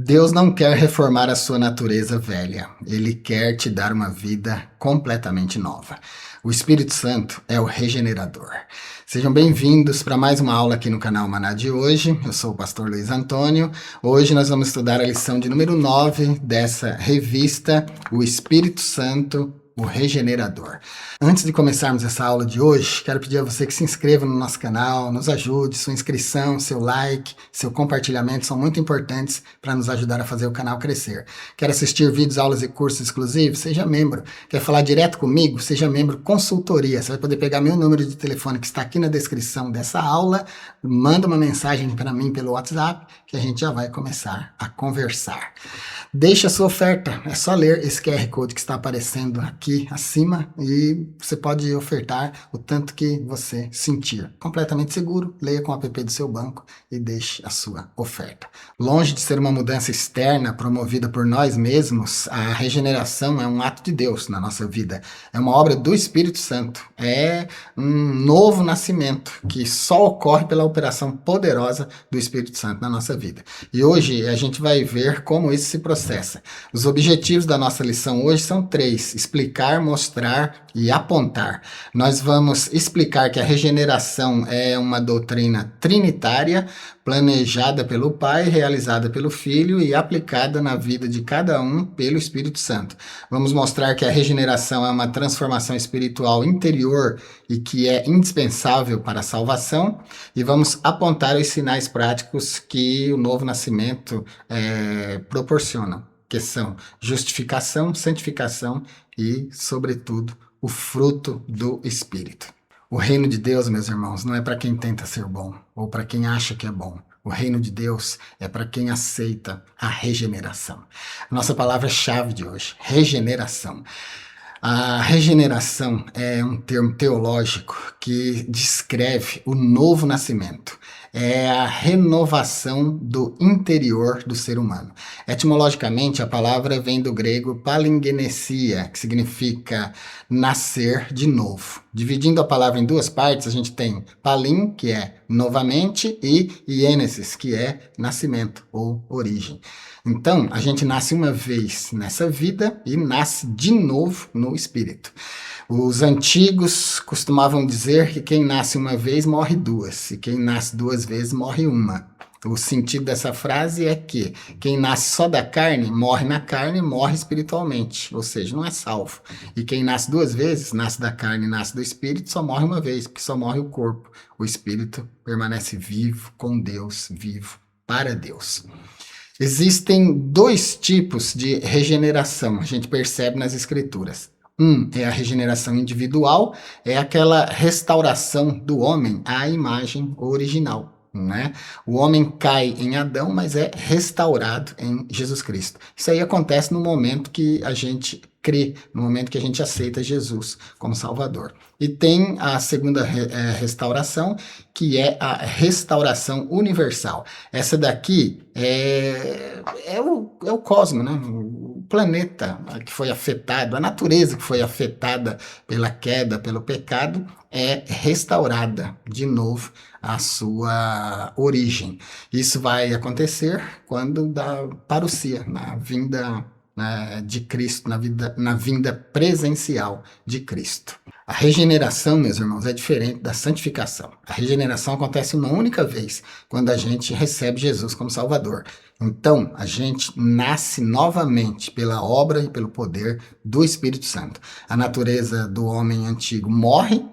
Deus não quer reformar a sua natureza velha. Ele quer te dar uma vida completamente nova. O Espírito Santo é o regenerador. Sejam bem-vindos para mais uma aula aqui no canal Maná de hoje. Eu sou o pastor Luiz Antônio. Hoje nós vamos estudar a lição de número 9 dessa revista, O Espírito Santo, o Regenerador. Antes de começarmos essa aula de hoje, quero pedir a você que se inscreva no nosso canal, nos ajude, sua inscrição, seu like, seu compartilhamento são muito importantes para nos ajudar a fazer o canal crescer. Quer assistir vídeos, aulas e cursos exclusivos? Seja membro. Quer falar direto comigo? Seja membro consultoria. Você vai poder pegar meu número de telefone que está aqui na descrição dessa aula, manda uma mensagem para mim pelo WhatsApp que a gente já vai começar a conversar. Deixe a sua oferta, é só ler esse QR Code que está aparecendo aqui acima e você pode ofertar o tanto que você sentir. Completamente seguro, leia com o app do seu banco e deixe a sua oferta. Longe de ser uma mudança externa promovida por nós mesmos, a regeneração é um ato de Deus na nossa vida. É uma obra do Espírito Santo. É um novo nascimento que só ocorre pela operação poderosa do Espírito Santo na nossa vida. E hoje a gente vai ver como isso se processa. Os objetivos da nossa lição hoje são 3: explicar, mostrar e apontar. Nós vamos explicar que a regeneração é uma doutrina trinitária, planejada pelo Pai, realizada pelo Filho e aplicada na vida de cada um pelo Espírito Santo. Vamos mostrar que a regeneração é uma transformação espiritual interior e que é indispensável para a salvação, e vamos apontar os sinais práticos que o novo nascimento proporciona, que são justificação, santificação e, sobretudo, o fruto do Espírito. O reino de Deus, meus irmãos, não é para quem tenta ser bom ou para quem acha que é bom. O reino de Deus é para quem aceita a regeneração. Nossa palavra-chave de hoje, regeneração. A regeneração é um termo teológico que descreve o novo nascimento. É a renovação do interior do ser humano. Etimologicamente, a palavra vem do grego palingenesia, que significa nascer de novo. Dividindo a palavra em duas partes, a gente tem palin, que é novamente, e ienesis, que é nascimento ou origem. Então, a gente nasce uma vez nessa vida e nasce de novo no Espírito. Os antigos costumavam dizer que quem nasce uma vez morre duas, e quem nasce duas vezes morre uma. O sentido dessa frase é que quem nasce só da carne, morre na carne, morre espiritualmente, ou seja, não é salvo. E quem nasce duas vezes, nasce da carne e nasce do espírito, só morre uma vez, porque só morre o corpo. O espírito permanece vivo com Deus, vivo para Deus. Existem 2 tipos de regeneração, a gente percebe nas escrituras. Um é a regeneração individual, é aquela restauração do homem à imagem original. Né? O homem cai em Adão, mas é restaurado em Jesus Cristo. Isso aí acontece no momento que a gente crê, no momento que a gente aceita Jesus como Salvador. E tem a segunda restauração, que é a restauração universal. Essa daqui é o cosmos, né? O planeta que foi afetado, a natureza que foi afetada pela queda, pelo pecado, é restaurada de novo à sua origem. Isso vai acontecer quando da parousia, na vinda de Cristo, na vinda presencial de Cristo. A regeneração, meus irmãos, é diferente da santificação. A regeneração acontece uma única vez, quando a gente recebe Jesus como Salvador. Então, a gente nasce novamente pela obra e pelo poder do Espírito Santo. A natureza do homem antigo morre,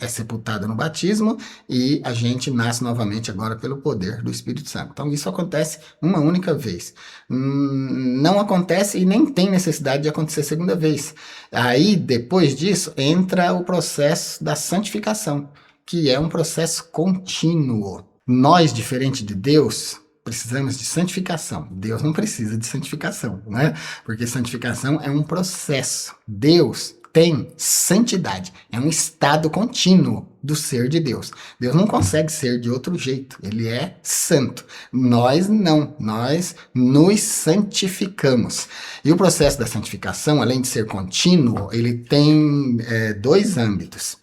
é sepultada no batismo, e a gente nasce novamente agora pelo poder do Espírito Santo. Então isso acontece uma única vez. Não acontece e nem tem necessidade de acontecer segunda vez. Aí, depois disso, entra o processo da santificação, que é um processo contínuo. Nós, diferente de Deus, precisamos de santificação. Deus não precisa de santificação, né? Porque santificação é um processo. Deus tem santidade, é um estado contínuo do ser de Deus. Deus não consegue ser de outro jeito, ele é santo. Nós não, nós nos santificamos. E o processo da santificação, além de ser contínuo, ele tem 2 âmbitos.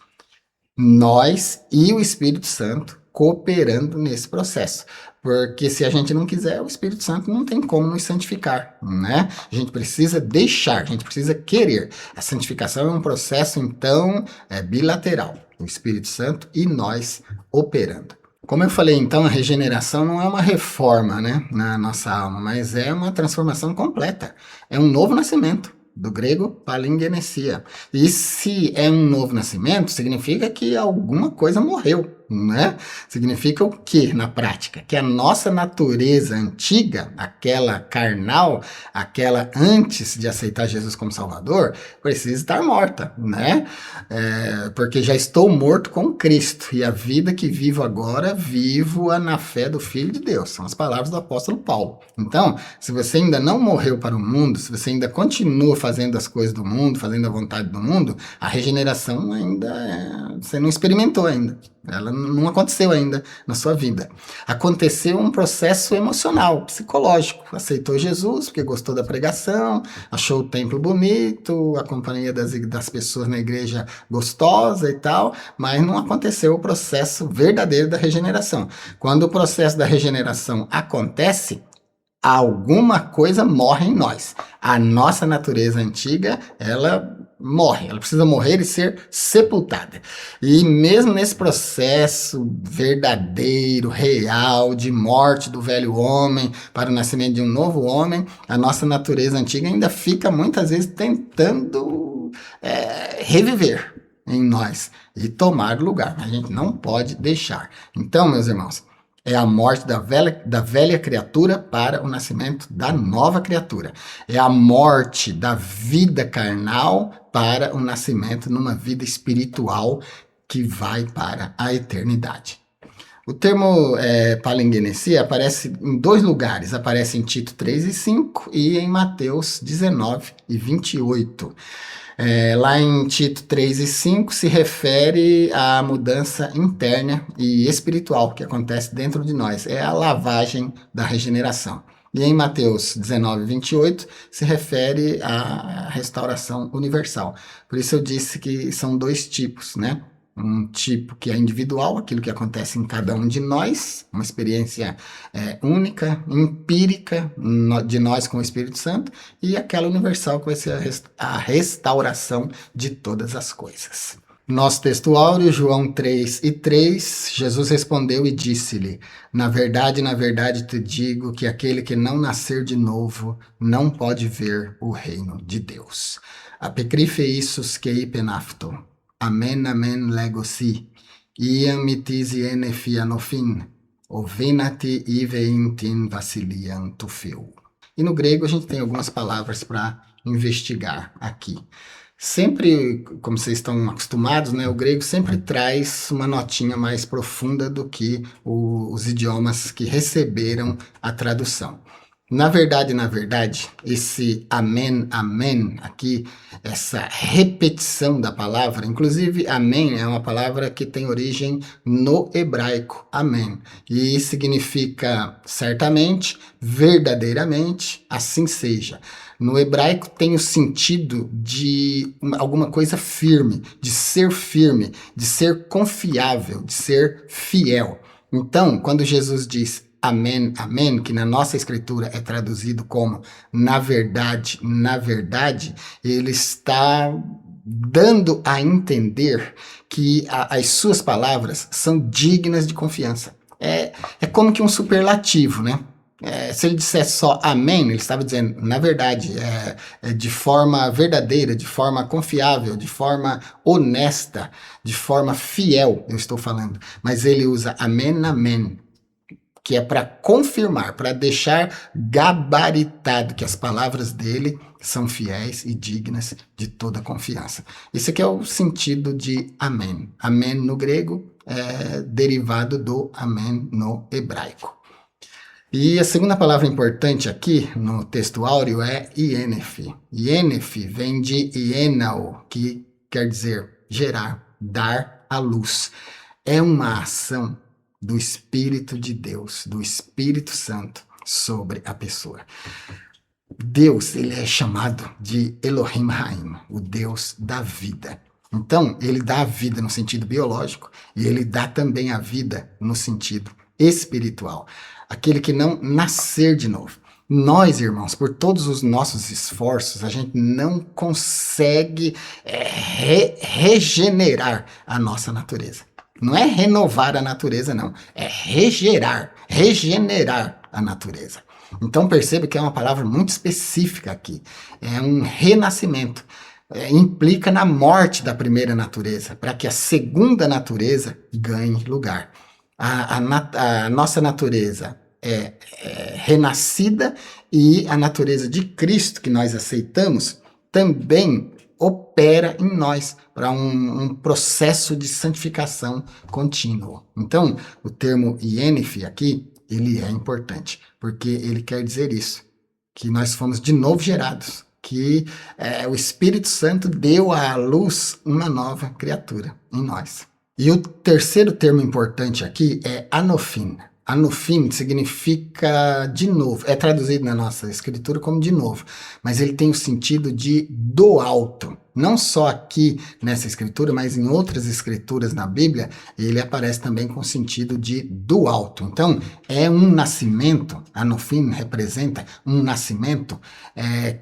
Nós e o Espírito Santo cooperando nesse processo. Porque se a gente não quiser, o Espírito Santo não tem como nos santificar, né? A gente precisa deixar, a gente precisa querer. A santificação é um processo, então, bilateral. O Espírito Santo e nós operando. Como eu falei, então, a regeneração não é uma reforma, né, na nossa alma, mas é uma transformação completa. É um novo nascimento. Do grego palingenesia. E se é um novo nascimento, significa que alguma coisa morreu, né? Significa o que na prática? Que a nossa natureza antiga, aquela carnal, aquela antes de aceitar Jesus como Salvador, precisa estar morta, né? Porque já estou morto com Cristo, e a vida que vivo agora, vivo-a na fé do Filho de Deus. São as palavras do apóstolo Paulo. Então, se você ainda não morreu para o mundo, se você ainda continua fazendo as coisas do mundo, fazendo a vontade do mundo, a regeneração ainda você não experimentou ainda. Ela não aconteceu ainda na sua vida. Aconteceu um processo emocional, psicológico. Aceitou Jesus porque gostou da pregação, achou o templo bonito, a companhia das pessoas na igreja gostosa e tal, mas não aconteceu o processo verdadeiro da regeneração. Quando o processo da regeneração acontece, alguma coisa morre em nós. A nossa natureza antiga, ela morre, ela precisa morrer e ser sepultada. E mesmo nesse processo verdadeiro, real, de morte do velho homem para o nascimento de um novo homem, a nossa natureza antiga ainda fica muitas vezes tentando reviver em nós e tomar lugar. A gente não pode deixar. Então, meus irmãos, é a morte da velha criatura para o nascimento da nova criatura. É a morte da vida carnal para o nascimento numa vida espiritual que vai para a eternidade. O termo palingenesia aparece em dois lugares. Aparece em Tito 3 e 5 e em Mateus 19 e 28. Lá em Tito 3 e 5 se refere à mudança interna e espiritual que acontece dentro de nós. É a lavagem da regeneração. E em Mateus 19 e 28 se refere à restauração universal. Por isso eu disse que são dois tipos, né? Um tipo que é individual, aquilo que acontece em cada um de nós, uma experiência única, empírica de nós com o Espírito Santo, e aquela universal que vai ser a restauração de todas as coisas. Nosso texto áureo, João 3 e 3, Jesus respondeu e disse-lhe: na verdade, te digo que aquele que não nascer de novo não pode ver o reino de Deus. Apecrife issus que ipenafto. Amen, amen, legosi. Iam mitisi enefia nofin. Ovenati iveintin vasilian tufeu. E no grego a gente tem algumas palavras para investigar aqui. Sempre, como vocês estão acostumados, né, o grego sempre traz uma notinha mais profunda do que os idiomas que receberam a tradução. Na verdade, esse amém, amém aqui, essa repetição da palavra, inclusive amém é uma palavra que tem origem no hebraico, amém, e significa certamente, verdadeiramente, assim seja. No hebraico tem o sentido de alguma coisa firme, de ser confiável, de ser fiel. Então, quando Jesus diz amém, amém, que na nossa escritura é traduzido como na verdade, ele está dando a entender que as suas palavras são dignas de confiança. É como que um superlativo, né? Se ele dissesse só amém, ele estava dizendo, na verdade, de forma verdadeira, de forma confiável, de forma honesta, de forma fiel, eu estou falando. Mas ele usa amém, amém, que é para confirmar, para deixar gabaritado que as palavras dele são fiéis e dignas de toda confiança. Esse aqui é o sentido de amém. Amém no grego é derivado do amém no hebraico. E a segunda palavra importante aqui no texto áureo é ienef. Ienef vem de ienao, que quer dizer gerar, dar à luz. É uma ação do Espírito de Deus, do Espírito Santo sobre a pessoa. Deus, ele é chamado de Elohim Haim, o Deus da vida. Então, ele dá a vida no sentido biológico e ele dá também a vida no sentido espiritual, aquele que não nascer de novo. Nós, irmãos, por todos os nossos esforços, a gente não consegue regenerar a nossa natureza. Não é renovar a natureza, não. É regenerar a natureza. Então perceba que é uma palavra muito específica aqui. É um renascimento. Implica na morte da primeira natureza, para que a segunda natureza ganhe lugar. A nossa natureza é renascida e a natureza de Cristo que nós aceitamos também opera em nós para um processo de santificação contínuo. Então, o termo INF aqui, ele é importante, porque ele quer dizer isso, que nós fomos de novo gerados, que o Espírito Santo deu à luz uma nova criatura em nós. E o terceiro termo importante aqui é anofim. Anofim significa de novo, é traduzido na nossa escritura como de novo, mas ele tem o sentido de do alto. Não só aqui nessa escritura, mas em outras escrituras na Bíblia, ele aparece também com o sentido de do alto. Então, é um nascimento, anofim representa um nascimento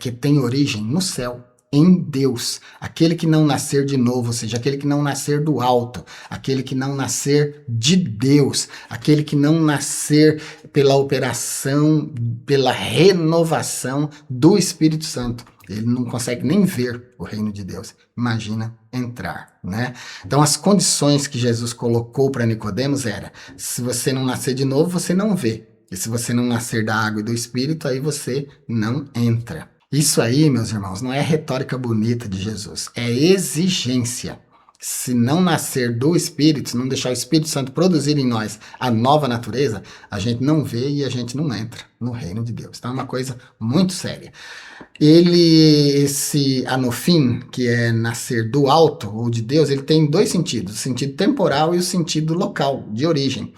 que tem origem no céu, em Deus, aquele que não nascer de novo, ou seja, aquele que não nascer do alto, aquele que não nascer de Deus, aquele que não nascer pela operação, pela renovação do Espírito Santo. Ele não consegue nem ver o reino de Deus. Imagina entrar, né? Então as condições que Jesus colocou para Nicodemos era: se você não nascer de novo, você não vê. E se você não nascer da água e do Espírito, aí você não entra. Isso aí, meus irmãos, não é retórica bonita de Jesus, é exigência. Se não nascer do Espírito, se não deixar o Espírito Santo produzir em nós a nova natureza, a gente não vê e a gente não entra no reino de Deus. Então é uma coisa muito séria. Esse anofim, que é nascer do alto ou de Deus, ele tem dois sentidos, o sentido temporal e o sentido local, de origem.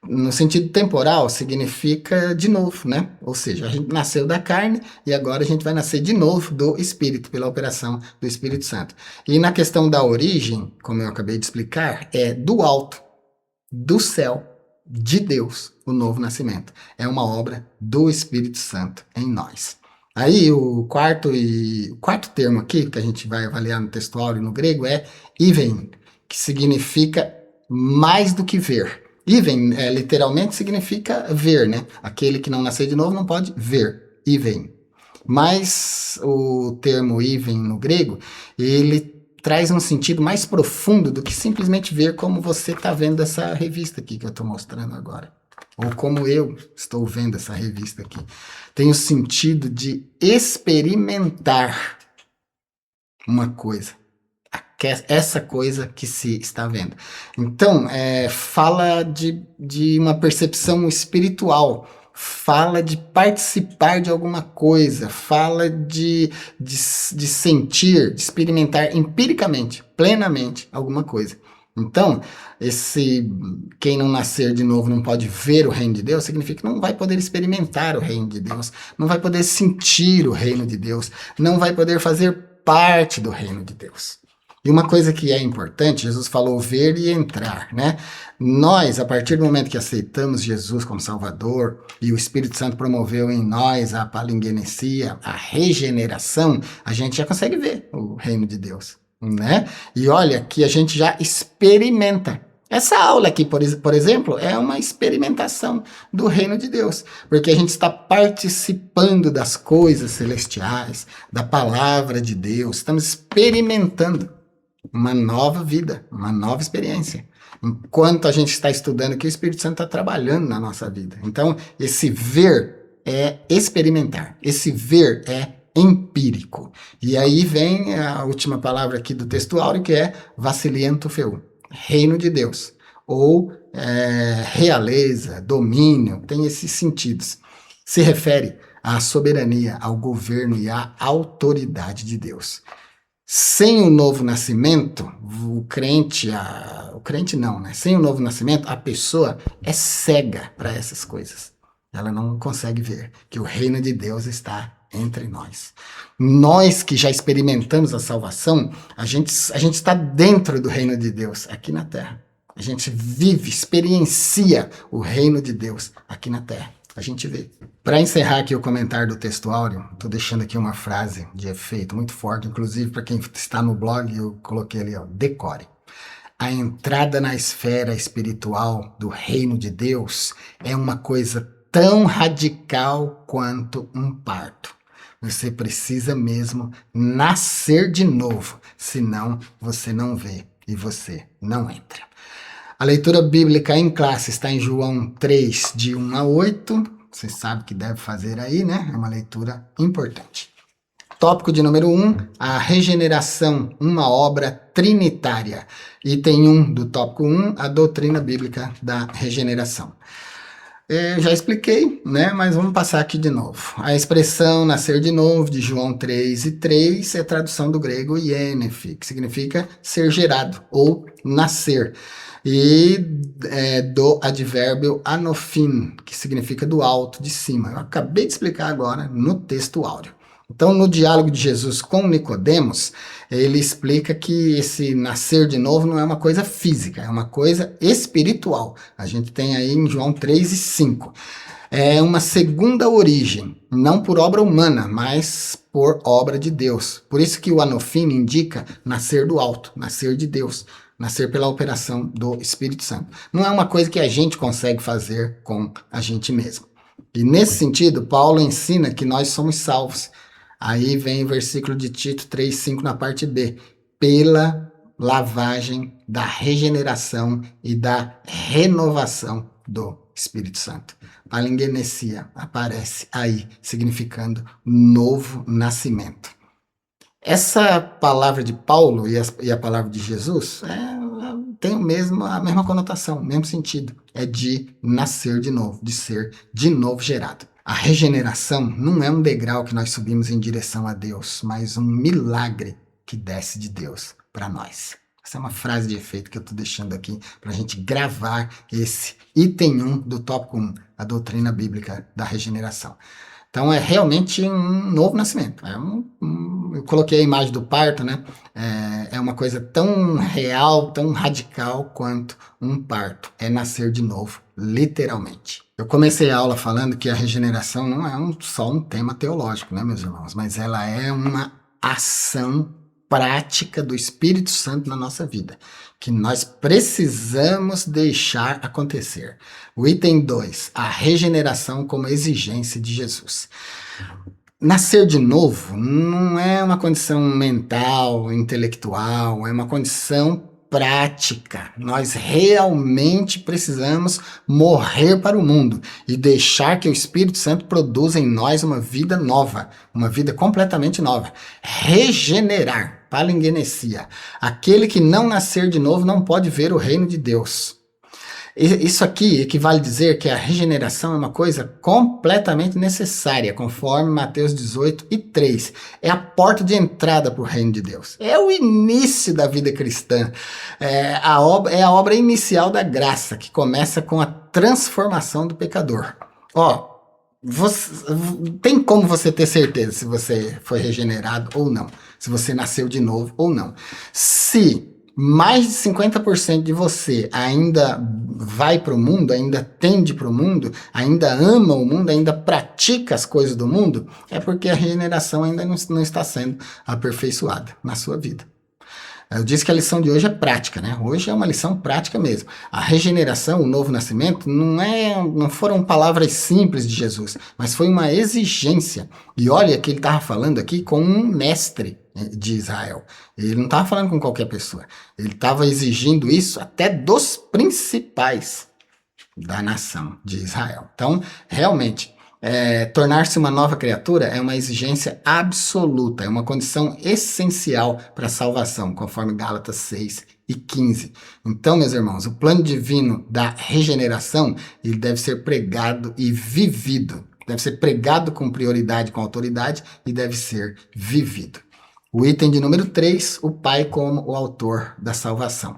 No sentido temporal, significa de novo, né? Ou seja, a gente nasceu da carne e agora a gente vai nascer de novo do Espírito, pela operação do Espírito Santo. E na questão da origem, como eu acabei de explicar, é do alto, do céu, de Deus, o novo nascimento. É uma obra do Espírito Santo em nós. Aí o quarto termo aqui, que a gente vai avaliar no textual e no grego, é iven, que significa mais do que ver. Iven, literalmente, significa ver, né? Aquele que não nasceu de novo não pode ver. Iven. Mas o termo iven no grego, ele traz um sentido mais profundo do que simplesmente ver como você está vendo essa revista aqui que eu estou mostrando agora. Ou como eu estou vendo essa revista aqui. Tem o sentido de experimentar uma coisa. Essa coisa que se está vendo. Então, fala de uma percepção espiritual, fala de participar de alguma coisa, fala de sentir, de experimentar empiricamente, plenamente alguma coisa. Então, quem não nascer de novo não pode ver o reino de Deus, significa que não vai poder experimentar o reino de Deus, não vai poder sentir o reino de Deus, não vai poder fazer parte do reino de Deus. E uma coisa que é importante, Jesus falou ver e entrar, né? Nós, a partir do momento que aceitamos Jesus como Salvador e o Espírito Santo promoveu em nós a palingenesia, a regeneração, a gente já consegue ver o reino de Deus, né? E olha que a gente já experimenta. Essa aula aqui, por exemplo, é uma experimentação do reino de Deus, porque a gente está participando das coisas celestiais, da palavra de Deus, estamos experimentando uma nova vida, uma nova experiência. Enquanto a gente está estudando aqui, o Espírito Santo está trabalhando na nossa vida. Então, esse ver é experimentar, esse ver é empírico. E aí vem a última palavra aqui do texto áureo, que é vasiliento feu, reino de Deus, ou realeza, domínio, tem esses sentidos. Se refere à soberania, ao governo e à autoridade de Deus. Sem o novo nascimento, sem o novo nascimento, a pessoa é cega para essas coisas. Ela não consegue ver que o reino de Deus está entre nós. Nós que já experimentamos a salvação, a gente está dentro do reino de Deus, aqui na terra. A gente vive, experiencia o reino de Deus aqui na terra. A gente vê. Para encerrar aqui o comentário do texto áureo, estou deixando aqui uma frase de efeito muito forte, inclusive para quem está no blog, eu coloquei ali, ó, decore. A entrada na esfera espiritual do reino de Deus é uma coisa tão radical quanto um parto. Você precisa mesmo nascer de novo, senão você não vê e você não entra. A leitura bíblica em classe está em João 3, de 1 a 8. Você sabe que deve fazer aí, né? É uma leitura importante. Tópico de número 1, a regeneração, uma obra trinitária. Item 1 do tópico 1, a doutrina bíblica da regeneração. Eu já expliquei, né? Mas vamos passar aqui de novo. A expressão nascer de novo, de João 3 e 3, é tradução do grego ienephi, que significa ser gerado ou nascer. E do advérbio anophin, que significa do alto, de cima. Eu acabei de explicar agora no texto áureo. Então, no diálogo de Jesus com Nicodemos, ele explica que esse nascer de novo não é uma coisa física, é uma coisa espiritual. A gente tem aí em João 3 e 5. É uma segunda origem, não por obra humana, mas por obra de Deus. Por isso que o anofim indica nascer do alto, nascer de Deus, nascer pela operação do Espírito Santo. Não é uma coisa que a gente consegue fazer com a gente mesmo. E nesse sentido, Paulo ensina que nós somos salvos. Aí vem o versículo de Tito 3,5 na parte B. Pela lavagem da regeneração e da renovação do Espírito Santo. Palingenesia aparece aí, significando novo nascimento. Essa palavra de Paulo e a palavra de Jesus tem a mesma conotação, o mesmo sentido. É de nascer de novo, de ser de novo gerado. A regeneração não é um degrau que nós subimos em direção a Deus, mas um milagre que desce de Deus para nós. Essa é uma frase de efeito que eu estou deixando aqui para a gente gravar esse item 1 do tópico 1, a doutrina bíblica da regeneração. Então é realmente um novo nascimento. Eu coloquei a imagem do parto, né? É uma coisa tão real, tão radical quanto um parto. É nascer de novo, literalmente. Eu comecei a aula falando que a regeneração não é só um tema teológico, né, meus irmãos? Mas ela é uma ação prática do Espírito Santo na nossa vida, que nós precisamos deixar acontecer. O item 2, a regeneração como exigência de Jesus. Nascer de novo não é uma condição mental, intelectual, é uma condição prática. Nós realmente precisamos morrer para o mundo e deixar que o Espírito Santo produza em nós uma vida nova, uma vida completamente nova. Regenerar, palingenesia. Aquele que não nascer de novo não pode ver o reino de Deus. Isso aqui equivale a dizer que a regeneração é uma coisa completamente necessária, conforme Mateus 18 e 3. É a porta de entrada para o reino de Deus. É o início da vida cristã. É a obra inicial da graça, que começa com a transformação do pecador. Tem como você ter certeza se você foi regenerado ou não, se você nasceu de novo ou não. Se mais de 50% de você ainda vai para o mundo, ainda tende para o mundo, ainda ama o mundo, ainda pratica as coisas do mundo, é porque a regeneração ainda não está sendo aperfeiçoada na sua vida. Eu disse que a lição de hoje é prática, né? Hoje é uma lição prática mesmo. A regeneração, o novo nascimento, não foram palavras simples de Jesus, mas foi uma exigência. E olha que ele estava falando aqui com um mestre de Israel. Ele não estava falando com qualquer pessoa. Ele estava exigindo isso até dos principais da nação de Israel. Então, realmente, tornar-se uma nova criatura é uma exigência absoluta, é uma condição essencial para a salvação, conforme Gálatas 6 e 15. Então, meus irmãos, o plano divino da regeneração, ele deve ser pregado e vivido. Deve ser pregado com prioridade, com autoridade, e deve ser vivido. O item de número 3, o Pai como o autor da salvação.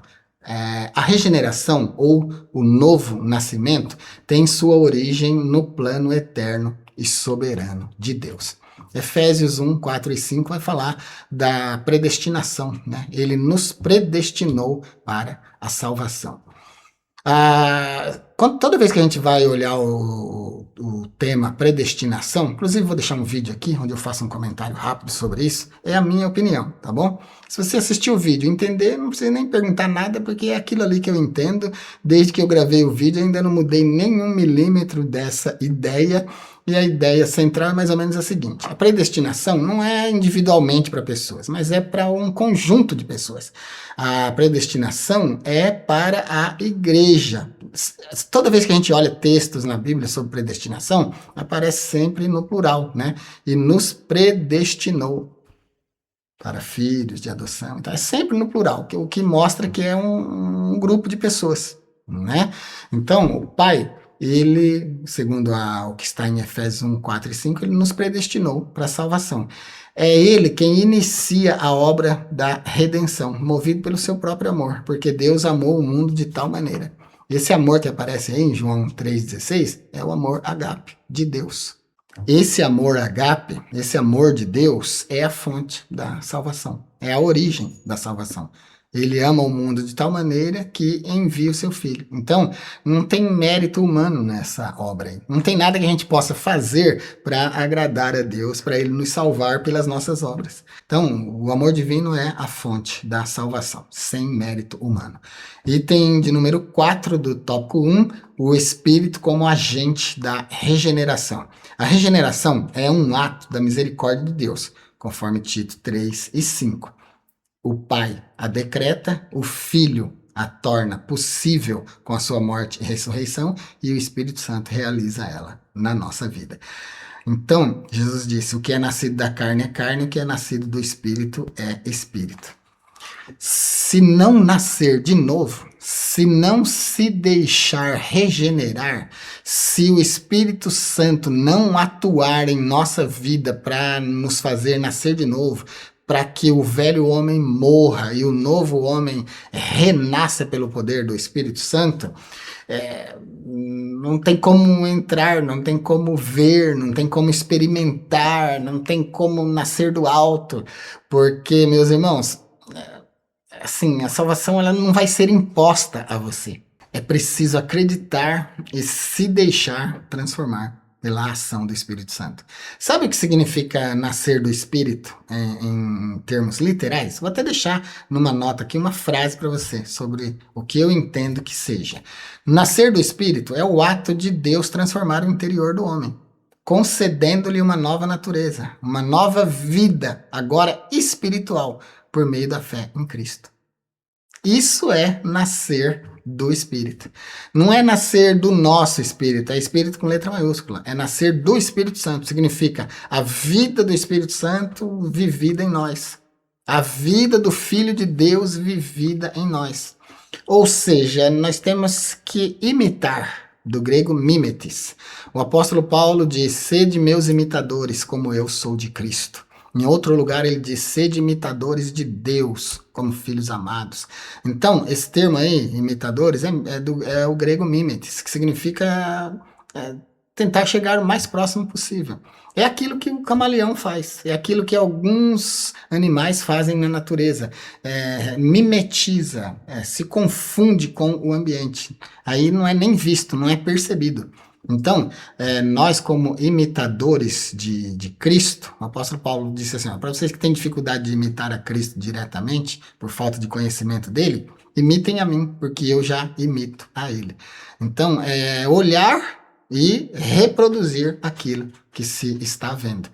A regeneração, ou o novo nascimento, tem sua origem no plano eterno e soberano de Deus. Efésios 1, 4 e 5 vai falar da predestinação, né? Ele nos predestinou para a salvação. Toda vez que a gente vai olhar o tema predestinação, inclusive vou deixar um vídeo aqui onde eu faço um comentário rápido sobre isso, é a minha opinião, tá bom? Se você assistir o vídeo e entender, não precisa nem perguntar nada, porque é aquilo ali que eu entendo. Desde que eu gravei o vídeo, eu ainda não mudei nenhum milímetro dessa ideia. E a ideia central é mais ou menos a seguinte: a predestinação não é individualmente para pessoas, mas é para um conjunto de pessoas. A predestinação é para a igreja. Toda vez que a gente olha textos na Bíblia sobre predestinação, aparece sempre no plural, né? E nos predestinou para filhos de adoção. Então é sempre no plural, o que mostra que é um grupo de pessoas, né? Então, o Pai, ele, segundo o que está em Efésios 1, 4 e 5, ele nos predestinou para a salvação. É ele quem inicia a obra da redenção, movido pelo seu próprio amor, porque Deus amou o mundo de tal maneira. Esse amor que aparece aí em João 3,16 é o amor ágape de Deus. Esse amor agape, esse amor de Deus, é a fonte da salvação, é a origem da salvação. Ele ama o mundo de tal maneira que envia o seu filho. Então, não tem mérito humano nessa obra aí. Não tem nada que a gente possa fazer para agradar a Deus, para ele nos salvar pelas nossas obras. Então, o amor divino é a fonte da salvação, sem mérito humano. Item de número 4 do tópico 1, o Espírito como agente da regeneração. A regeneração é um ato da misericórdia de Deus, conforme Tito 3 e 5. O Pai a decreta, o Filho a torna possível com a sua morte e ressurreição, e o Espírito Santo realiza ela na nossa vida. Então, Jesus disse: o que é nascido da carne é carne, o que é nascido do Espírito é Espírito. Se não nascer de novo, se não se deixar regenerar, se o Espírito Santo não atuar em nossa vida para nos fazer nascer de novo, para que o velho homem morra e o novo homem renasça pelo poder do Espírito Santo, não tem como entrar, não tem como ver, não tem como experimentar, não tem como nascer do alto, porque, meus irmãos, assim, a salvação ela não vai ser imposta a você. É preciso acreditar e se deixar transformar pela ação do Espírito Santo. Sabe o que significa nascer do Espírito em termos literais? Vou até deixar numa nota aqui uma frase para você sobre o que eu entendo que seja. Nascer do Espírito é o ato de Deus transformar o interior do homem, concedendo-lhe uma nova natureza, uma nova vida, agora espiritual, por meio da fé em Cristo. Isso é nascer do Espírito. Não é nascer do nosso Espírito, é Espírito com letra maiúscula. É nascer do Espírito Santo. Significa a vida do Espírito Santo vivida em nós. A vida do Filho de Deus vivida em nós. Ou seja, nós temos que imitar, do grego mimetis. O apóstolo Paulo diz: sede meus imitadores, como eu sou de Cristo. Em outro lugar ele diz: sede imitadores de Deus, como filhos amados. Então, esse termo aí, imitadores, é o grego mimetis, que significa tentar chegar o mais próximo possível. É aquilo que o camaleão faz, é aquilo que alguns animais fazem na natureza. Mimetiza, se confunde com o ambiente. Aí não é nem visto, não é percebido. Então, nós como imitadores de Cristo, o apóstolo Paulo disse assim: para vocês que têm dificuldade de imitar a Cristo diretamente, por falta de conhecimento dele, imitem a mim, porque eu já imito a ele. Então, olhar e reproduzir aquilo que se está vendo.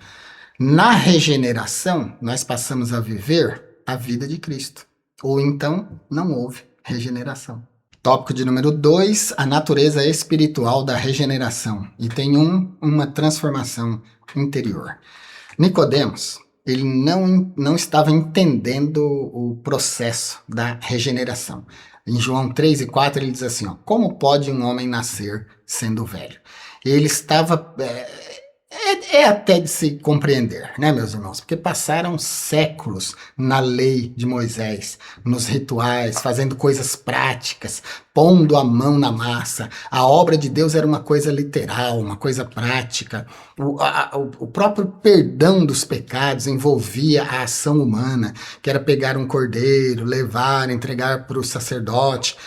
Na regeneração, nós passamos a viver a vida de Cristo. Ou então, não houve regeneração. Tópico de número 2, a natureza espiritual da regeneração. E tem uma transformação interior. Nicodemos, ele não estava entendendo o processo da regeneração. Em João 3 e 4 ele diz assim: como pode um homem nascer sendo velho? Ele estava É até de se compreender, né, meus irmãos? Porque passaram séculos na lei de Moisés, nos rituais, fazendo coisas práticas, pondo a mão na massa. A obra de Deus era uma coisa literal, uma coisa prática. O próprio perdão dos pecados envolvia a ação humana, que era pegar um cordeiro, levar, entregar para o sacerdote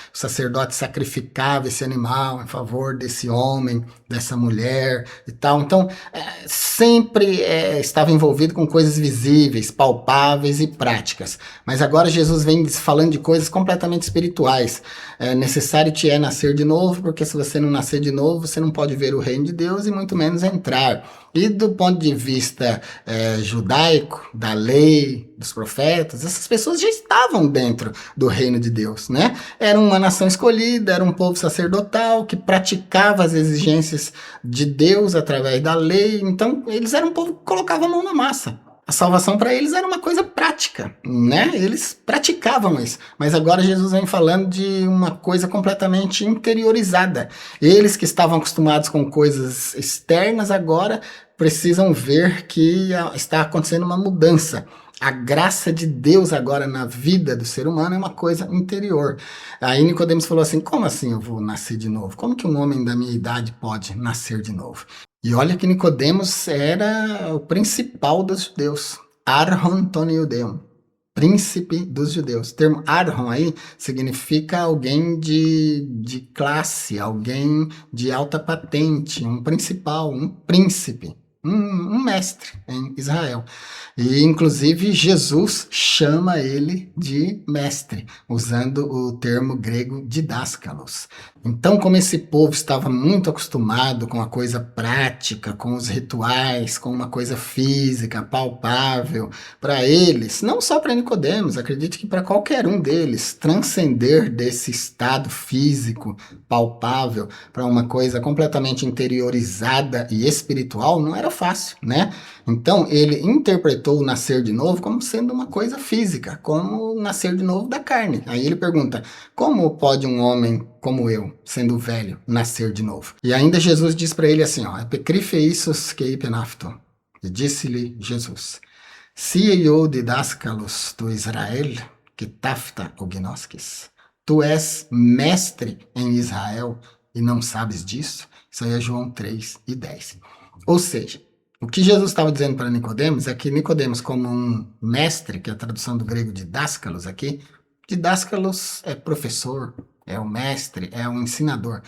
sacrificava esse animal em favor desse homem, dessa mulher e tal. Então, sempre estava envolvido com coisas visíveis, palpáveis e práticas. Mas agora Jesus vem falando de coisas completamente espirituais. Necessário te é nascer de novo, porque se você não nascer de novo, você não pode ver o reino de Deus e muito menos entrar. E do ponto de vista judaico, da lei, dos profetas, essas pessoas já estavam dentro do reino de Deus, né? Era uma nação escolhida, era um povo sacerdotal que praticava as exigências de Deus através da lei. Então, eles eram um povo que colocava a mão na massa. A salvação para eles era uma coisa prática, né? Eles praticavam isso. Mas agora Jesus vem falando de uma coisa completamente interiorizada. Eles que estavam acostumados com coisas externas agora precisam ver que está acontecendo uma mudança. A graça de Deus agora na vida do ser humano é uma coisa interior. Aí Nicodemos falou assim: como assim eu vou nascer de novo? Como que um homem da minha idade pode nascer de novo? E olha que Nicodemos era o principal dos judeus. Archon ton Iudeum, príncipe dos judeus. O termo Archon aí significa alguém de classe, alguém de alta patente, um principal, um príncipe. Um mestre em Israel. E, inclusive, Jesus chama ele de mestre, usando o termo grego didáscalos. Então, como esse povo estava muito acostumado com a coisa prática, com os rituais, com uma coisa física, palpável, para eles, não só para Nicodemos, acredito que para qualquer um deles, transcender desse estado físico, palpável, para uma coisa completamente interiorizada e espiritual, não era fácil, né? Então, ele interpretou o nascer de novo como sendo uma coisa física, como o nascer de novo da carne. Aí ele pergunta: como pode um homem como eu, sendo velho, nascer de novo? E ainda Jesus diz para ele assim, ó: Epicrifeisos que ipenafto. E disse-lhe Jesus: Si eu didáscalos tu Israel, que tafta ognoskis. Tu és mestre em Israel e não sabes disso? Isso aí é João 3:10. Ou seja, o que Jesus estava dizendo para Nicodemos é que Nicodemos, como um mestre, que é a tradução do grego didáscalos aqui, didáscalos é professor, é o mestre, é o ensinador.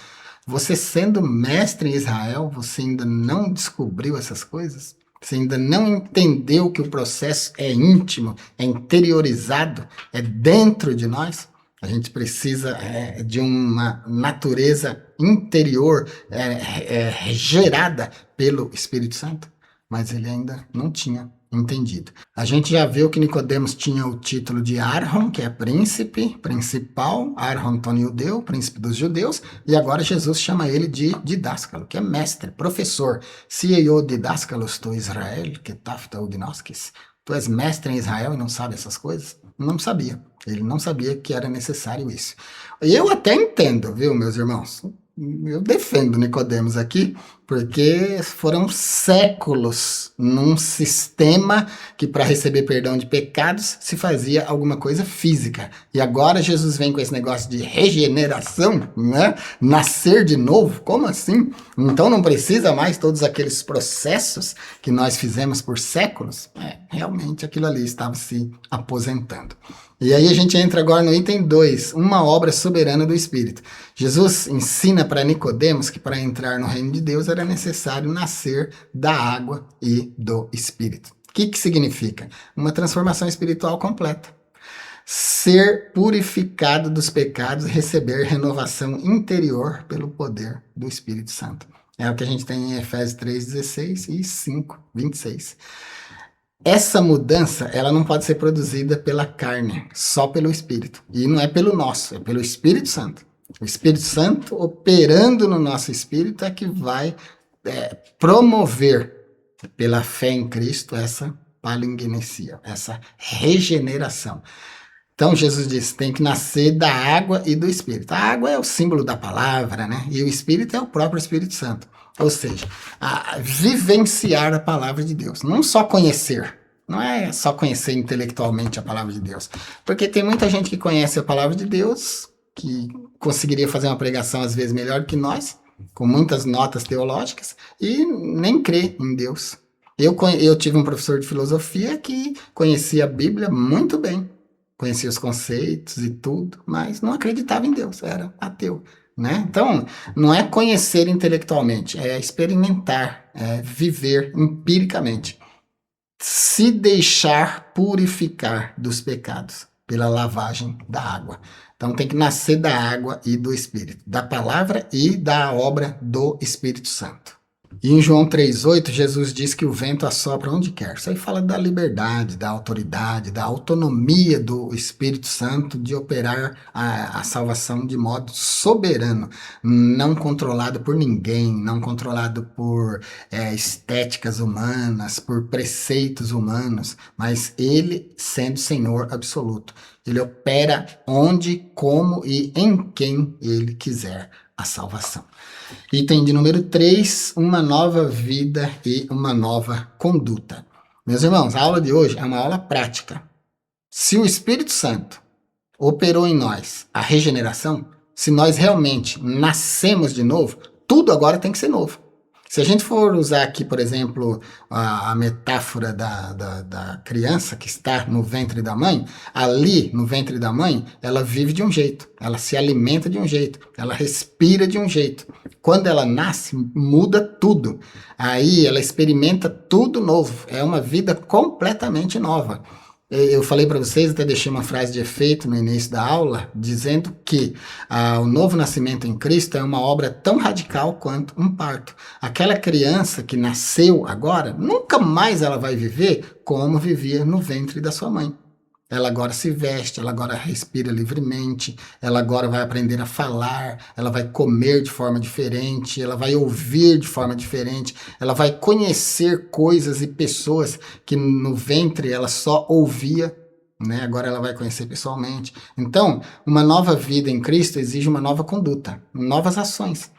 Você sendo mestre em Israel, você ainda não descobriu essas coisas? Você ainda não entendeu que o processo é íntimo, é interiorizado, é dentro de nós? A gente precisa de uma natureza interior gerada pelo Espírito Santo, mas ele ainda não tinha entendido. A gente já viu que Nicodemos tinha o título de Archon, que é príncipe, principal, Archon ton Iudeu, príncipe dos judeus, e agora Jesus chama ele de didáscalo, que é mestre, professor. Si eu didáscalos tu Israel, que tafta ugnoskis. Tu és mestre em Israel e não sabe essas coisas? Não sabia. Ele não sabia que era necessário isso. E eu até entendo, viu, meus irmãos? Eu defendo Nicodemos aqui, porque foram séculos num sistema que para receber perdão de pecados se fazia alguma coisa física. E agora Jesus vem com esse negócio de regeneração, né? Nascer de novo, como assim? Então não precisa mais todos aqueles processos que nós fizemos por séculos? Realmente aquilo ali estava se aposentando. E aí a gente entra agora no item 2, uma obra soberana do Espírito. Jesus ensina para Nicodemos que para entrar no reino de Deus era necessário nascer da água e do Espírito. O que significa? Uma transformação espiritual completa. Ser purificado dos pecados e receber renovação interior pelo poder do Espírito Santo. É o que a gente tem em Efésios 3:16 e 5:26. Essa mudança, ela não pode ser produzida pela carne, só pelo Espírito. E não é pelo nosso, é pelo Espírito Santo. O Espírito Santo operando no nosso espírito é que vai promover, pela fé em Cristo, essa palingenesia, essa regeneração. Então Jesus disse, tem que nascer da água e do Espírito. A água é o símbolo da palavra, né? E o Espírito é o próprio Espírito Santo. Ou seja, vivenciar a palavra de Deus. Não só conhecer. Não é só conhecer intelectualmente a palavra de Deus. Porque tem muita gente que conhece a palavra de Deus, que conseguiria fazer uma pregação às vezes melhor que nós, com muitas notas teológicas, e nem crê em Deus. Eu tive um professor de filosofia que conhecia a Bíblia muito bem, conhecia os conceitos e tudo, mas não acreditava em Deus, era ateu. Né? Então, não é conhecer intelectualmente, é experimentar, é viver empiricamente. Se deixar purificar dos pecados pela lavagem da água. Então tem que nascer da água e do Espírito, da palavra e da obra do Espírito Santo. E em João 3,8, Jesus diz que o vento assopra onde quer. Isso aí fala da liberdade, da autoridade, da autonomia do Espírito Santo de operar a salvação de modo soberano, não controlado por ninguém, não controlado por estéticas humanas, por preceitos humanos, mas ele sendo Senhor absoluto. Ele opera onde, como e em quem ele quiser a salvação. Item de número 3, uma nova vida e uma nova conduta. Meus irmãos, a aula de hoje é uma aula prática. Se o Espírito Santo operou em nós a regeneração, se nós realmente nascemos de novo, tudo agora tem que ser novo. Se a gente for usar aqui, por exemplo, a metáfora da criança que está no ventre da mãe, ali no ventre da mãe, ela vive de um jeito, ela se alimenta de um jeito, ela respira de um jeito. Quando ela nasce, muda tudo. Aí ela experimenta tudo novo, é uma vida completamente nova. Eu falei para vocês, até deixei uma frase de efeito no início da aula, dizendo que o novo nascimento em Cristo é uma obra tão radical quanto um parto. Aquela criança que nasceu agora, nunca mais ela vai viver como vivia no ventre da sua mãe. Ela agora se veste, ela agora respira livremente, ela agora vai aprender a falar, ela vai comer de forma diferente, ela vai ouvir de forma diferente, ela vai conhecer coisas e pessoas que no ventre ela só ouvia, né? Agora ela vai conhecer pessoalmente. Então, uma nova vida em Cristo exige uma nova conduta, novas ações.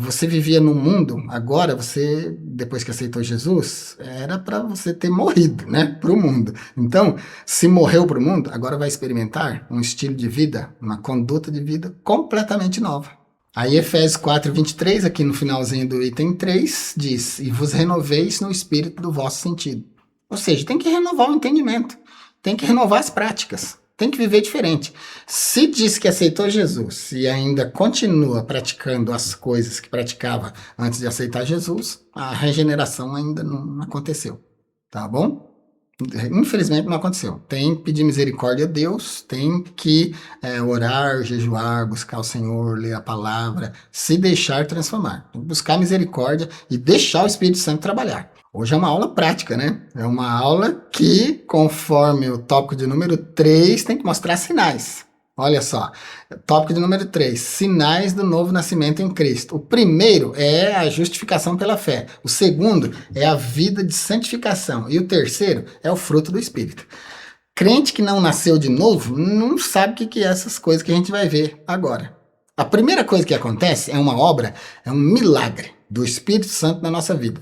Você vivia no mundo, agora você, depois que aceitou Jesus, era para você ter morrido, né, para o mundo. Então, se morreu para o mundo, agora vai experimentar um estilo de vida, uma conduta de vida completamente nova. Aí Efésios 4:23, aqui no finalzinho do item 3, diz: e vos renoveis no espírito do vosso sentido. Ou seja, tem que renovar o entendimento, tem que renovar as práticas. Tem que viver diferente. Se diz que aceitou Jesus e ainda continua praticando as coisas que praticava antes de aceitar Jesus, a regeneração ainda não aconteceu. Tá bom? Infelizmente não aconteceu. Tem que pedir misericórdia a Deus, tem que orar, jejuar, buscar o Senhor, ler a palavra, se deixar transformar. Tem que buscar misericórdia e deixar o Espírito Santo trabalhar. Hoje é uma aula prática, né? É uma aula que, conforme o tópico de número 3, tem que mostrar sinais. Olha só, tópico de número 3, sinais do novo nascimento em Cristo. O primeiro é a justificação pela fé. O segundo é a vida de santificação. E o terceiro é o fruto do Espírito. Crente que não nasceu de novo não sabe o que é essas coisas que a gente vai ver agora. A primeira coisa que acontece é uma obra, é um milagre do Espírito Santo na nossa vida.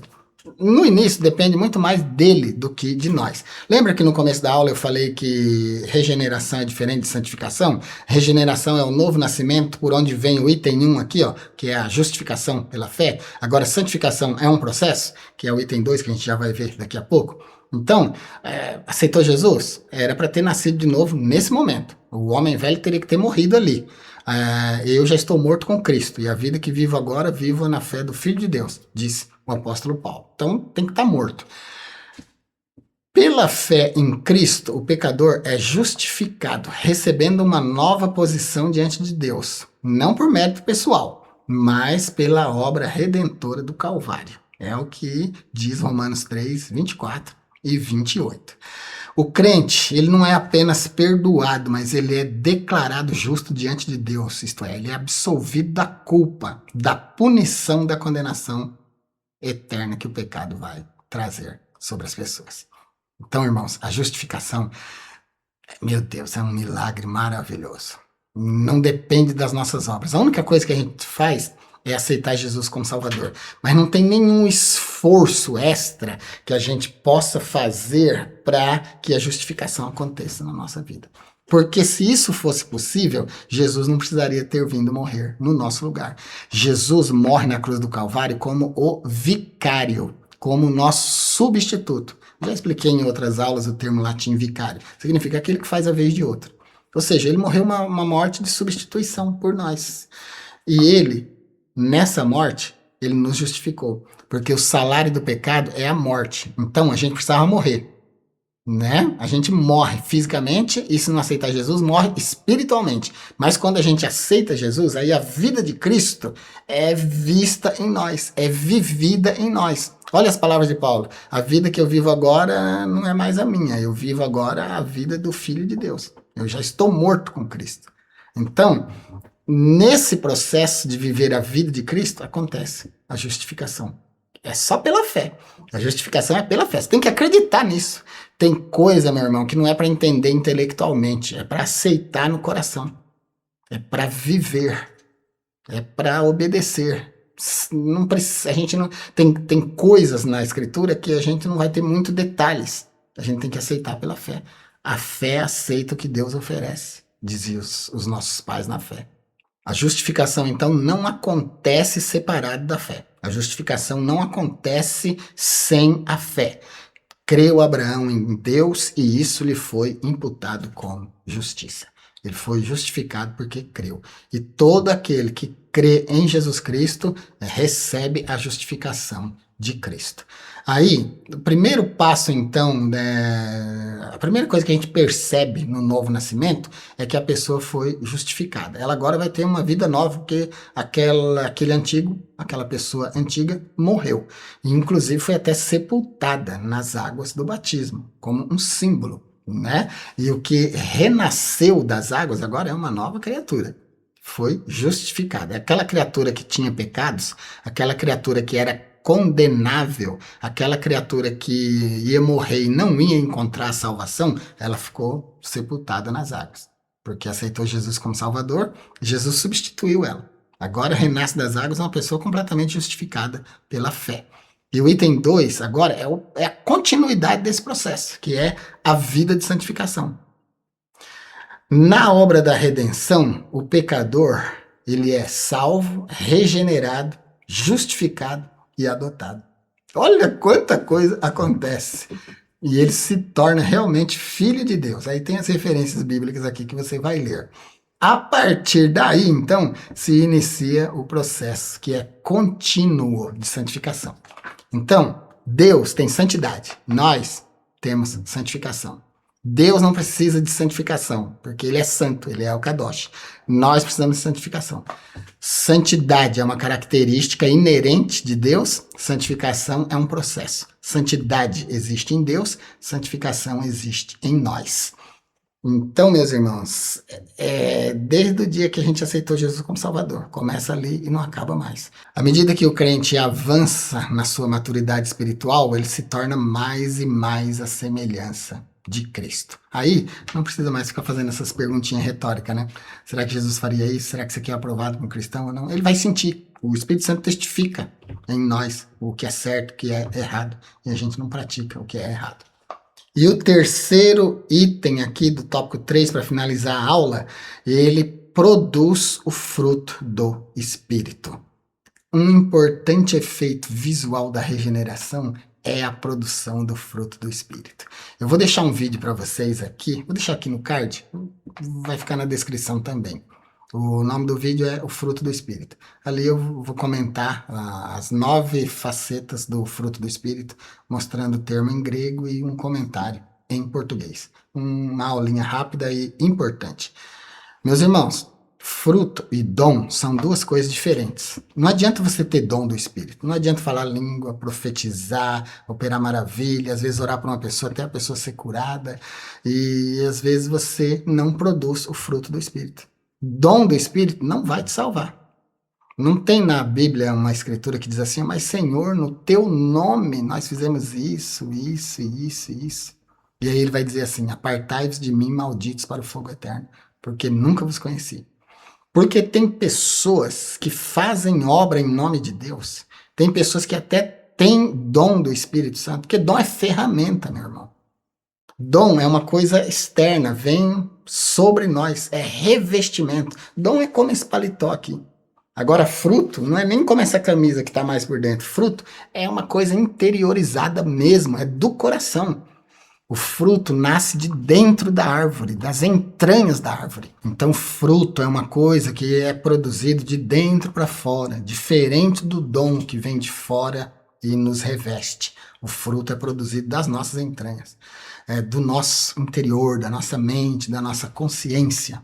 No início depende muito mais dele do que de nós. Lembra que no começo da aula eu falei que regeneração é diferente de santificação? Regeneração é o novo nascimento, por onde vem o item 1 aqui, ó, que é a justificação pela fé. Agora, santificação é um processo, que é o item 2 que a gente já vai ver daqui a pouco. Então, aceitou Jesus? Era para ter nascido de novo nesse momento. O homem velho teria que ter morrido ali. Eu já estou morto com Cristo, e a vida que vivo agora, vivo na fé do Filho de Deus, disse o apóstolo Paulo. Então, tem que estar morto. Pela fé em Cristo, o pecador é justificado, recebendo uma nova posição diante de Deus. Não por mérito pessoal, mas pela obra redentora do Calvário. É o que diz Romanos 3, 24 e 28. O crente, ele não é apenas perdoado, mas ele é declarado justo diante de Deus. Isto é, ele é absolvido da culpa, da punição, da condenação eterna que o pecado vai trazer sobre as pessoas. Então, irmãos, a justificação, meu Deus, é um milagre maravilhoso. Não depende das nossas obras. A única coisa que a gente faz é aceitar Jesus como Salvador. Mas não tem nenhum esforço extra que a gente possa fazer para que a justificação aconteça na nossa vida. Porque se isso fosse possível, Jesus não precisaria ter vindo morrer no nosso lugar. Jesus morre na cruz do Calvário como o vicário, como o nosso substituto. Já expliquei em outras aulas o termo latim vicário. Significa aquele que faz a vez de outro. Ou seja, ele morreu uma morte de substituição por nós. E ele, nessa morte, ele nos justificou. Porque o salário do pecado é a morte. Então a gente precisava morrer. Né? A gente morre fisicamente e se não aceitar Jesus, morre espiritualmente. Mas quando a gente aceita Jesus, aí a vida de Cristo é vista em nós, é vivida em nós. Olha as palavras de Paulo. A vida que eu vivo agora não é mais a minha, eu vivo agora a vida do Filho de Deus. Eu já estou morto com Cristo. Então, nesse processo de viver a vida de Cristo, acontece a justificação. É só pela fé. A justificação é pela fé. Você tem que acreditar nisso. Tem coisa, meu irmão, que não é para entender intelectualmente, é para aceitar no coração. É para viver. É para obedecer. Não precisa, a gente não tem coisas na escritura que a gente não vai ter muito detalhes. A gente tem que aceitar pela fé. A fé aceita o que Deus oferece, diziam os nossos pais na fé. A justificação, então, não acontece separado da fé. A justificação não acontece sem a fé. Creu Abraão em Deus e isso lhe foi imputado como justiça. Ele foi justificado porque creu. E todo aquele que crê em Jesus Cristo recebe a justificação de Cristo. Aí, o primeiro passo, então, a primeira coisa que a gente percebe no novo nascimento é que a pessoa foi justificada. Ela agora vai ter uma vida nova, porque aquela pessoa antiga morreu. E, inclusive, foi até sepultada nas águas do batismo, como um símbolo, né? E o que renasceu das águas agora é uma nova criatura. Foi justificada. Aquela criatura que tinha pecados, aquela criatura que era condenável, aquela criatura que ia morrer e não ia encontrar a salvação, ela ficou sepultada nas águas. Porque aceitou Jesus como Salvador, Jesus substituiu ela. Agora renasce das águas uma pessoa completamente justificada pela fé. E o item 2 agora é a continuidade desse processo, que é a vida de santificação. Na obra da redenção, o pecador ele é salvo, regenerado, justificado e adotado. Olha quanta coisa acontece. E ele se torna realmente filho de Deus. Aí tem as referências bíblicas aqui que você vai ler. A partir daí, então, se inicia o processo que é contínuo de santificação. Então, Deus tem santidade, nós temos santificação. Deus não precisa de santificação, porque ele é santo, ele é o Kadosh. Nós precisamos de santificação. Santidade é uma característica inerente de Deus, santificação é um processo. Santidade existe em Deus, santificação existe em nós. Então, meus irmãos, desde o dia que a gente aceitou Jesus como Salvador, começa ali e não acaba mais. À medida que o crente avança na sua maturidade espiritual, ele se torna mais e mais a semelhança de Cristo. Aí, não precisa mais ficar fazendo essas perguntinhas retóricas, né? Será que Jesus faria isso? Será que isso aqui é aprovado como cristão ou não? Ele vai sentir. O Espírito Santo testifica em nós o que é certo, o que é errado. E a gente não pratica o que é errado. E o terceiro item aqui do tópico 3, para finalizar a aula, ele produz o fruto do Espírito. Um importante efeito visual da regeneração é a produção do fruto do Espírito. Eu vou deixar um vídeo para vocês aqui, vou deixar aqui no card, vai ficar na descrição também. O nome do vídeo é O Fruto do Espírito. Ali eu vou comentar as 9 facetas do fruto do Espírito, mostrando o termo em grego e um comentário em português. Uma aulinha rápida e importante. Meus irmãos, fruto e dom são duas coisas diferentes. Não adianta você ter dom do Espírito. Não adianta falar língua, profetizar, operar maravilha, às vezes orar por uma pessoa até a pessoa ser curada. E às vezes você não produz o fruto do Espírito. Dom do Espírito não vai te salvar. Não tem na Bíblia uma escritura que diz assim, mas Senhor, no teu nome nós fizemos isso. E aí ele vai dizer assim, apartai-vos de mim, malditos, para o fogo eterno, porque nunca vos conheci. Porque tem pessoas que fazem obra em nome de Deus, tem pessoas que até têm dom do Espírito Santo, porque dom é ferramenta, meu irmão. Dom é uma coisa externa, vem sobre nós, é revestimento. Dom é como esse paletó aqui. Agora, fruto não é nem como essa camisa que está mais por dentro. Fruto é uma coisa interiorizada mesmo, é do coração. O fruto nasce de dentro da árvore, das entranhas da árvore. Então, fruto é uma coisa que é produzido de dentro para fora, diferente do dom que vem de fora e nos reveste. O fruto é produzido das nossas entranhas, do nosso interior, da nossa mente, da nossa consciência,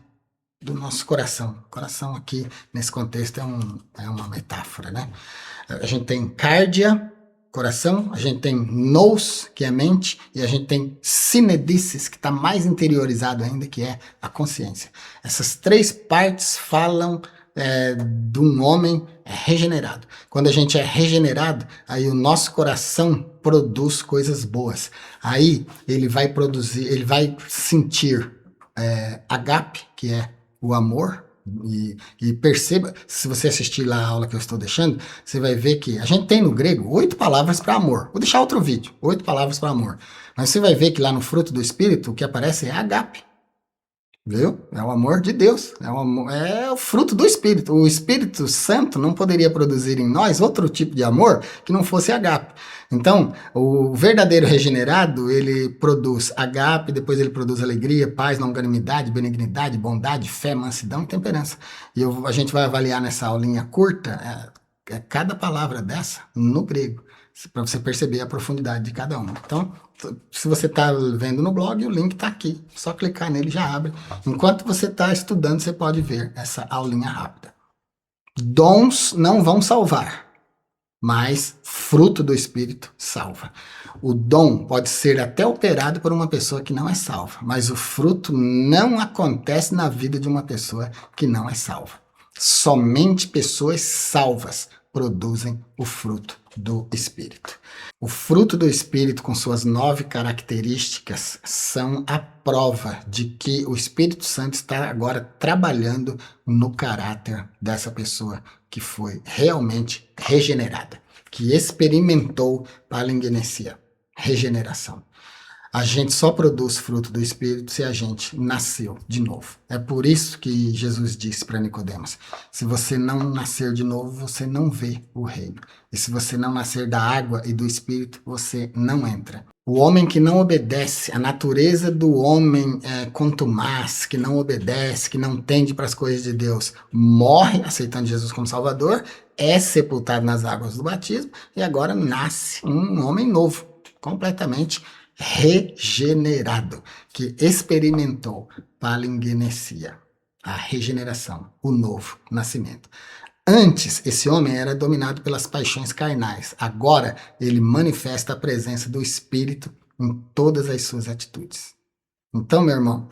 do nosso coração. Coração aqui, nesse contexto, é uma metáfora, né? A gente tem cardia, coração, a gente tem nous, que é a mente, e a gente tem sinedices, que está mais interiorizado ainda, que é a consciência. Essas três partes falam de um homem regenerado. Quando a gente é regenerado, aí o nosso coração produz coisas boas. Aí ele vai produzir, ele vai sentir agape, que é o amor. E perceba, se você assistir lá a aula que eu estou deixando, você vai ver que a gente tem no grego 8 palavras para amor. Vou deixar outro vídeo, 8 palavras para amor. Mas você vai ver que lá no fruto do Espírito, o que aparece é agape. Viu? É o amor de Deus, é o fruto do Espírito. O Espírito Santo não poderia produzir em nós outro tipo de amor que não fosse agape. Então, o verdadeiro regenerado, ele produz agape, depois ele produz alegria, paz, longanimidade, benignidade, bondade, fé, mansidão e temperança. E a gente vai avaliar nessa aulinha curta cada palavra dessa no grego, para você perceber a profundidade de cada uma. Então, se você está vendo no blog, o link está aqui. Só clicar nele já abre. Enquanto você está estudando, você pode ver essa aulinha rápida. Dons não vão salvar, mas fruto do Espírito salva. O dom pode ser até operado por uma pessoa que não é salva, mas o fruto não acontece na vida de uma pessoa que não é salva. Somente pessoas salvas produzem o fruto do Espírito. O fruto do Espírito, com suas 9 características, são a prova de que o Espírito Santo está agora trabalhando no caráter dessa pessoa que foi realmente regenerada, que experimentou palingenesia, regeneração. A gente só produz fruto do Espírito se a gente nasceu de novo. É por isso que Jesus disse para Nicodemos: se você não nascer de novo, você não vê o reino. E se você não nascer da água e do Espírito, você não entra. O homem que não obedece, a natureza do homem contumaz, que não obedece, que não tende para as coisas de Deus, morre aceitando Jesus como Salvador, é sepultado nas águas do batismo e agora nasce um homem novo, completamente regenerado, que experimentou palingenesia, a regeneração, o novo nascimento. Antes, esse homem era dominado pelas paixões carnais. Agora, ele manifesta a presença do Espírito em todas as suas atitudes. Então, meu irmão,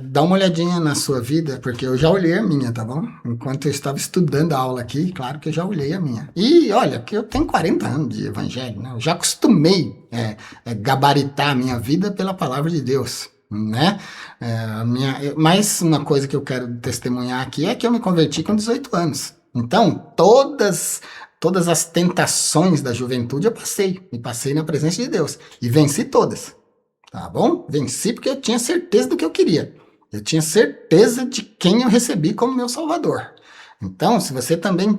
dá uma olhadinha na sua vida, porque eu já olhei a minha, tá bom? Enquanto eu estava estudando a aula aqui, claro que eu já olhei a minha. E olha, que eu tenho 40 anos de evangelho, né? Eu já acostumei gabaritar a minha vida pela palavra de Deus, né? Mas uma coisa que eu quero testemunhar aqui é que eu me converti com 18 anos. Então, todas as tentações da juventude eu passei na presença de Deus e venci todas. Tá bom? Venci porque eu tinha certeza do que eu queria. Eu tinha certeza de quem eu recebi como meu Salvador. Então, se você também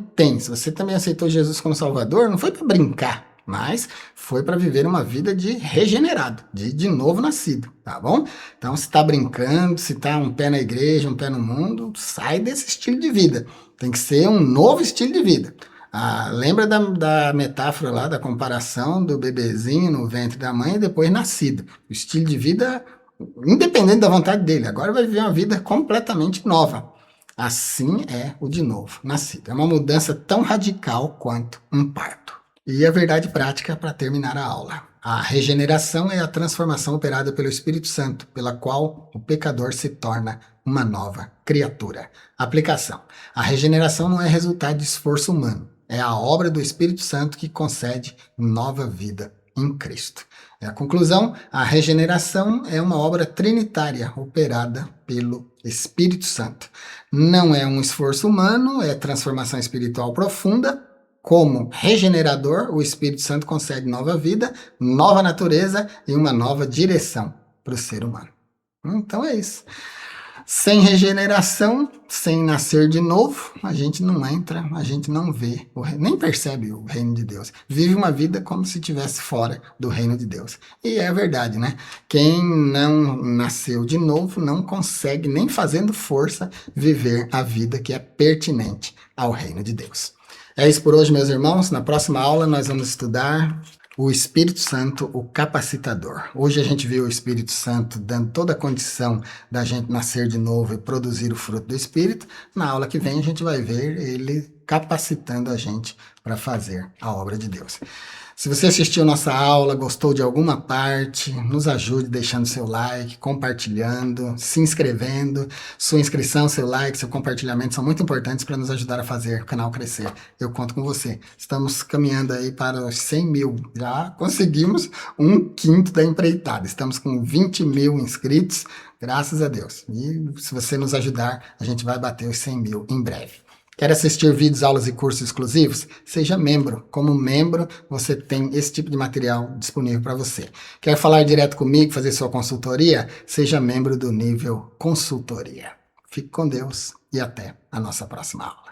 aceitou Jesus como Salvador, não foi para brincar, mas foi para viver uma vida de regenerado, de novo nascido, tá bom? Então, se está brincando, se está um pé na igreja, um pé no mundo, sai desse estilo de vida. Tem que ser um novo estilo de vida. Lembra da metáfora lá, da comparação do bebezinho no ventre da mãe e depois nascido. O estilo de vida, independente da vontade dele, agora vai viver uma vida completamente nova. Assim é o de novo nascido. É uma mudança tão radical quanto um parto. E a verdade prática para terminar a aula. A regeneração é a transformação operada pelo Espírito Santo, pela qual o pecador se torna uma nova criatura. Aplicação. A regeneração não é resultado de esforço humano. É a obra do Espírito Santo que concede nova vida em Cristo. A conclusão, a regeneração é uma obra trinitária operada pelo Espírito Santo. Não é um esforço humano, é transformação espiritual profunda. Como regenerador, o Espírito Santo concede nova vida, nova natureza e uma nova direção para o ser humano. Então é isso. Sem regeneração, sem nascer de novo, a gente não entra, a gente não vê, nem percebe o reino de Deus. Vive uma vida como se estivesse fora do reino de Deus. E é verdade, né? Quem não nasceu de novo não consegue, nem fazendo força, viver a vida que é pertinente ao reino de Deus. É isso por hoje, meus irmãos. Na próxima aula nós vamos estudar o Espírito Santo, o capacitador. Hoje a gente viu o Espírito Santo dando toda a condição da gente nascer de novo e produzir o fruto do Espírito. Na aula que vem a gente vai ver ele capacitando a gente para fazer a obra de Deus. Se você assistiu nossa aula, gostou de alguma parte, nos ajude deixando seu like, compartilhando, se inscrevendo. Sua inscrição, seu like, seu compartilhamento são muito importantes para nos ajudar a fazer o canal crescer. Eu conto com você. Estamos caminhando aí para os 100 mil. Já conseguimos 1/5 da empreitada. Estamos com 20 mil inscritos, graças a Deus. E se você nos ajudar, a gente vai bater os 100 mil em breve. Quer assistir vídeos, aulas e cursos exclusivos? Seja membro. Como membro, você tem esse tipo de material disponível para você. Quer falar direto comigo, fazer sua consultoria? Seja membro do nível consultoria. Fique com Deus e até a nossa próxima aula.